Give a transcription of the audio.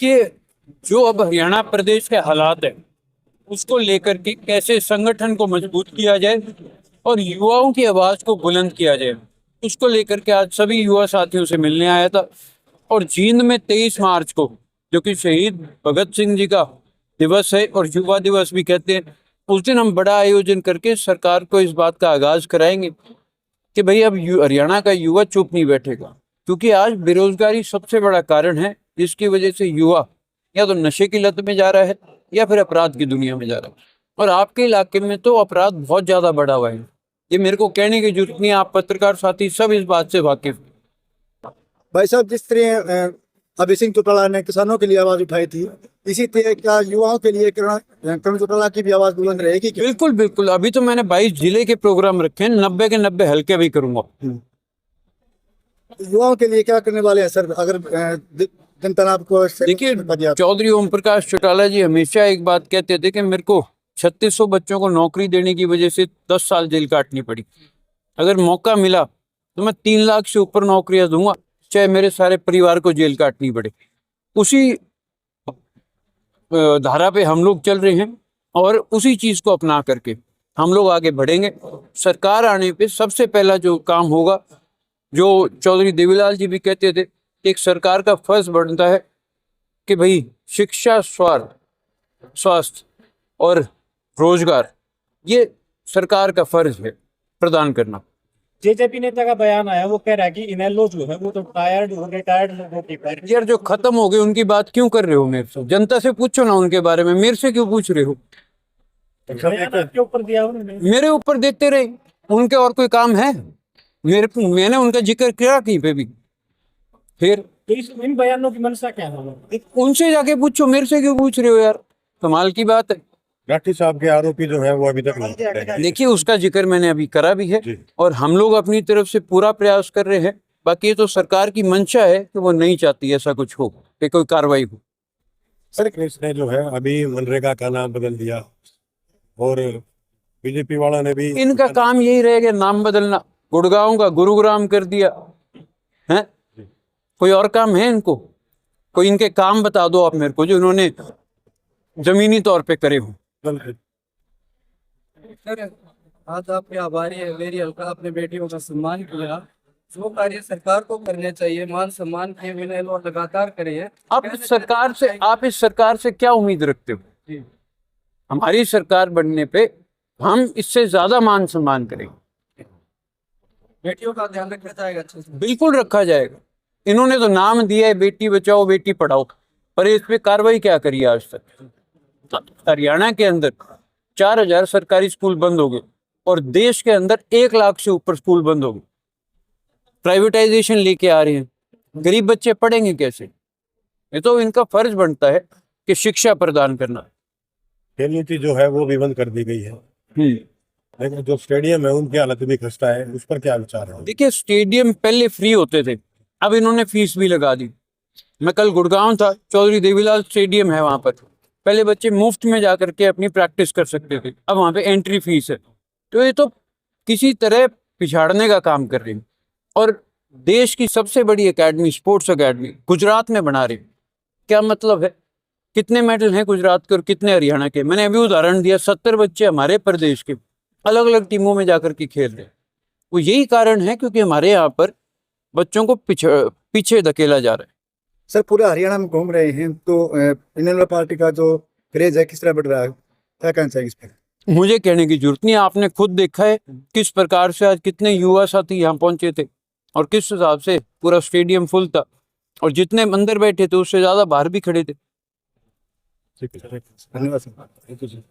देखिए, जो अब हरियाणा प्रदेश के हालात है उसको लेकर के कैसे संगठन को मजबूत किया जाए और युवाओं की आवाज को बुलंद किया जाए, उसको लेकर के आज सभी युवा साथियों से मिलने आया था। और जींद में 23 मार्च को, जो कि शहीद भगत सिंह जी का दिवस है और युवा दिवस भी कहते हैं, उस दिन हम बड़ा आयोजन करके सरकार को इस बात का आगाज कराएंगे कि भाई अब हरियाणा का युवा चुप नहीं बैठेगा, क्योंकि आज बेरोजगारी सबसे बड़ा कारण है जिसकी वजह से युवा या तो नशे की लत में जा रहा है या फिर अपराध की दुनिया में जा रहा है। और आपके इलाके में तो अपराध बहुत ज्यादा बढ़ा हुआ है, ये मेरे को कहने की जरूरत नहीं, आप पत्रकार साथी सब इस बात से वाकिफ। भाई साहब, जिस तरह अभय सिंह चौटाला ने किसानों के लिए आवाज उठाई थी, इसी तरह क्या युवाओं के लिए करण चौटाला की भी आवाज बुलंद रहेगी क्या? बिल्कुल बिल्कुल, अभी तो मैंने 22 जिले के प्रोग्राम रखे हैं, 90 के 90 हल्के भी करूंगा। युवाओं के लिए क्या करने वाले हैं सर, अगर जनता ने आपको देखिए, चौधरी ओम प्रकाश चौटाला जी हमेशा एक बात कहते थे कि मेरे को 3600 बच्चों को नौकरी देने की वजह से 10 साल जेल काटनी पड़ी, अगर मौका मिला तो मैं 3 लाख से ऊपर नौकरियां दूंगा, चाहे मेरे सारे परिवार को जेल काटनी पड़े। उसी धारा पे हम लोग चल रहे हैं और उसी चीज को अपना करके हम लोग आगे बढ़ेंगे। सरकार आने पे सबसे पहला जो काम होगा, जो चौधरी देवीलाल जी भी कहते थे, एक सरकार का फर्ज बनता है कि भाई शिक्षा, स्वास्थ्य और रोजगार, ये सरकार का फर्ज है प्रदान करना। जेजेपी नेता का बयान आया, वो कह रहा है कि इनेलो जो है वो तो रिटायर्ड लोगों की यार, जो खत्म हो गए उनकी बात क्यों कर रहे हो मेरे से? जनता से पूछो ना उनके बारे में, मेरे से क्यों पूछ रहे हो? आपके ऊपर दिया उन्होंने। मेरे ऊपर देते रहे, उनके और कोई काम है? मैंने उनका जिक्र किया कहीं पे भी? फिर तो इन बयानों की मंशा क्या है? उनसे जाके पूछो, मेरे से क्यों पूछ रहे हो यार? कमाल की बात है। राठी साहब के आरोपी जो है वो अभी तक नहीं पकड़े गए। देखिए, उसका जिक्र मैंने अभी करा भी है और हम लोग अपनी तरफ से पूरा प्रयास कर रहे हैं। बाकी ये तो सरकार की मंशा है कि वो नहीं चाहती ऐसा कुछ हो, कि कोई कार्रवाई हो। सर, कांग्रेस ने जो है अभी मनरेगा का नाम बदल दिया और बीजेपी वाला ने भी इनका काम यही रहेगा, नाम बदलना। गुड़गांव का गुरुग्राम कर दिया है, कोई और काम है इनको? कोई इनके काम बता दो आप मेरे को जो इन्होंने जमीनी तौर पे करे हो। सर, आज आपके आभारी है मेरी हल्का, अपने बेटियों का सम्मान किया। जो कार्य सरकार को करने चाहिए, मान सम्मान के बिना लोग लगातार करे। आप इस सरकार से क्या उम्मीद रखते हो? हमारी सरकार बनने पे हम इससे ज्यादा मान सम्मान करेंगे। बेटियों का ध्यान रखा जाएगा अच्छे से? बिल्कुल रखा जाएगा। इन्होंने तो नाम दिया है बेटी बचाओ बेटी पढ़ाओ, पर इस पे कार्रवाई क्या करी आज तक? हरियाणा के अंदर 4000 सरकारी स्कूल बंद हो गए और देश के अंदर 1 लाख से ऊपर स्कूल बंद हो गए। प्राइवेटाइजेशन लेके आ रहे हैं, गरीब बच्चे पढ़ेंगे कैसे? ये तो इनका फर्ज बनता है कि शिक्षा प्रदान करना। खेल नीति जो है वो भी बंद कर दी गई है, लेकिन जो स्टेडियम है उनकी हालत भी खस्ता है, उस पर क्या विचार है? देखिए, स्टेडियम पहले फ्री होते थे, अब इन्होंने फीस भी लगा दी। मैं कल गुड़गांव था, चौधरी देवीलाल स्टेडियम है वहां पर, पहले बच्चे मुफ्त में जाकर के अपनी प्रैक्टिस कर सकते थे, अब वहां पे एंट्री फीस है। तो ये तो किसी तरह पिछाड़ने का काम कर रहे हैं और देश की सबसे बड़ी एकेडमी, स्पोर्ट्स एकेडमी गुजरात में बना रहे हैं। क्या मतलब है? कितने मेडल हैं गुजरात के और कितने हरियाणा के? मैंने अभी उदाहरण दिया, 70 बच्चे हमारे प्रदेश के अलग अलग टीमों में जाकर के खेल रहे हैं। वो यही कारण है क्योंकि हमारे यहाँ पर बच्चों को पीछे धकेला जा रहा है। सर, पूरे हरियाणा में घूम रहे हैं तो इनेलो पार्टी का जो क्रेज है किस तरह बढ़ रहा है, क्या कहना चाहिए इस पर? मुझे कहने की जरूरत नहीं, आपने खुद देखा है किस प्रकार से आज कितने युवा साथी यहाँ पहुंचे थे और किस हिसाब से पूरा स्टेडियम फुल था और जितने अंदर बैठे थे उससे ज्यादा बाहर भी खड़े थे। धन्यवाद सर।